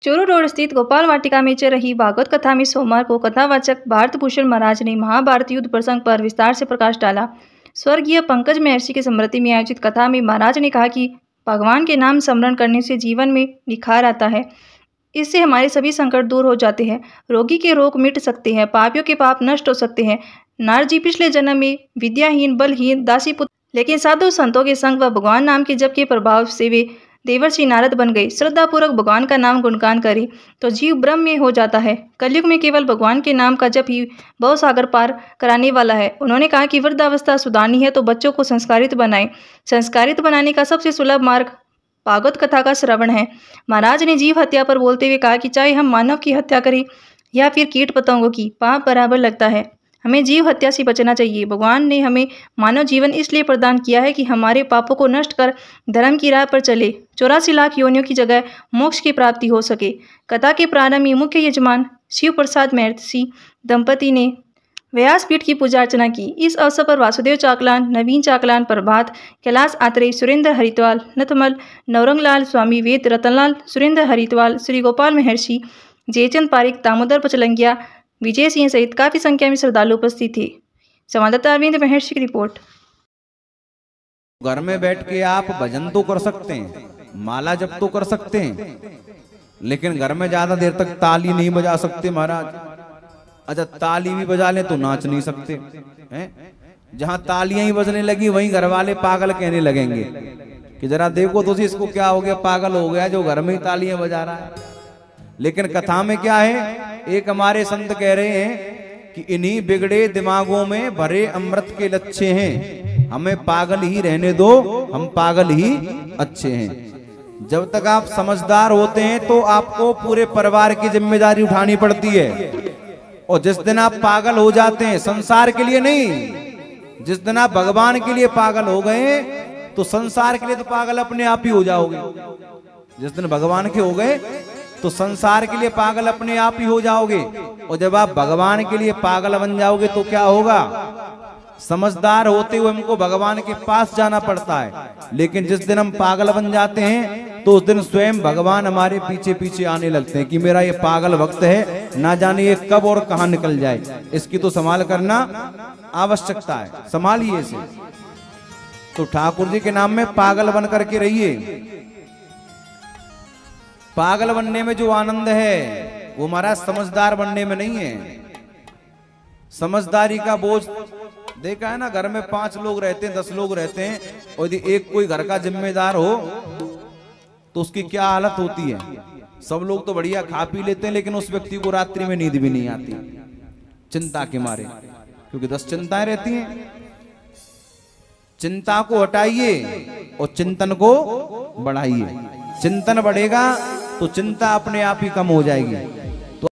Churu road स्थित गोपाल वाटिका में चल रही भागवत कथा में सोमवार को कथावाचक भारतभूषण महाराज ने महाभारत युद्ध प्रसंग पर विस्तार से प्रकाश डाला। स्वर्गीय पंकज महर्षि की स्मृति में आयोजित कथा में महाराज ने कहा कि भगवान के नाम स्मरण करने से जीवन में निखार आता है। इससे हमारे सभी संकट दूर हो जाते हैं, रोगी के रोग मिट सकते हैं, पापियों के पाप नष्ट हो सकते हैं। नारद जी पिछले जन्म में विद्याहीन, बलहीन, दासीपुत्र, लेकिन साधु संतों के संग व भगवान नाम के जप के प्रभाव से वे देवर्षि नारद बन गए। श्रद्धापूर्वक भगवान का नाम गुणगान करे तो जीव ब्रह्म में हो जाता है। कलयुग में केवल भगवान के नाम का जप ही भवसागर पार कराने वाला है। उन्होंने कहा कि वृद्धावस्था सुधारनी है तो बच्चों को संस्कारित बनाएं। संस्कारित बनाने का सबसे सुलभ मार्ग भागवत कथा का श्रवण है। महाराज ने जीव हत्या पर बोलते हुए कहा कि चाहे हम मानव की हत्या करें या फिर कीट पतंगों की, पाप बराबर लगता है। हमें जीव हत्या से बचना चाहिए। भगवान ने हमें मानव जीवन इसलिए प्रदान किया है कि हमारे पापों को नष्ट कर धर्म की राह पर चले, 84 लाख योनियों की जगह मोक्ष की प्राप्ति हो सके। कथा के प्रारंभ में मुख्य यजमान शिव प्रसाद महर्षि दंपति ने व्यासपीठ की पूजा अर्चना की। इस अवसर पर वासुदेव चाकलान, नवीन चाकलान, प्रभात, कैलाश आत्रेय, सुरेंद्र हरिद्वाल, नथमल, नवरंगलाल स्वामी, वेद रतनलाल, सुरेंद्र हरिद्वाल, श्री गोपाल महर्षि, जयचंद पारिक, दामोदर पचलंगिया, विजय सिंह सहित काफी संख्या में श्रद्धालु उपस्थित थे। संवाददाता अरविंद महर्षि की रिपोर्ट। घर में बैठ के आप भजन तो कर सकते हैं, माला जप तो कर सकते हैं, लेकिन घर में ज्यादा देर तक ताली नहीं बजा सकते महाराज। अच्छा, ताली भी बजा ले तो नाच नहीं सकते हैं। जहां तालियां ही बजने लगी वहीं घर वाले पागल कहने लगेंगे कि जरा देखो तो इसको क्या हो गया, पागल हो गया जो घर में ही तालियां बजा रहा है। लेकिन कथा में क्या है, एक हमारे संत कह रहे हैं कि इन्हीं बिगड़े दिमागों में भरे अमृत के लच्छे हैं, हमें पागल ही रहने दो, हम पागल ही अच्छे हैं। जब तक आप समझदार होते हैं तो आपको पूरे परिवार की जिम्मेदारी उठानी पड़ती है, और जिस दिन आप पागल हो जाते हैं, संसार के लिए नहीं, जिस दिन आप भगवान के लिए पागल हो गए तो संसार के लिए तो पागल अपने आप ही हो जाओगे। जिस दिन भगवान के हो गए तो संसार के लिए पागल अपने आप ही हो जाओगे, और जब आप भगवान के लिए पागल बन जाओगे तो क्या होगा। समझदार होते हुए हमको भगवान के पास जाना पड़ता है, लेकिन जिस दिन हम पागल बन जाते हैं तो उस दिन स्वयं भगवान हमारे पीछे पीछे आने लगते हैं कि मेरा ये पागल वक्त है, ना जाने ये कब और कहां निकल जाए, इसकी तो संभाल करना आवश्यकता है, संभालिए इसे। तो ठाकुर जी के नाम में पागल बन करके रहिए। पागल बनने में जो आनंद है वो हमारा समझदार बनने में नहीं है। समझदारी का बोझ देखा है ना, घर में 5 लोग रहते हैं, 10 लोग रहते हैं, और यदि एक कोई घर का जिम्मेदार हो तो उसकी क्या हालत होती है। सब लोग तो बढ़िया खा पी लेते हैं, लेकिन उस व्यक्ति को रात्रि में नींद भी नहीं आती, चिंता के मारे, क्योंकि 10 चिंताएं रहती हैं। चिंता को हटाइए और चिंतन को बढ़ाइए। चिंतन बढ़ेगा तो चिंता अपने आप ही कम हो जाएगी।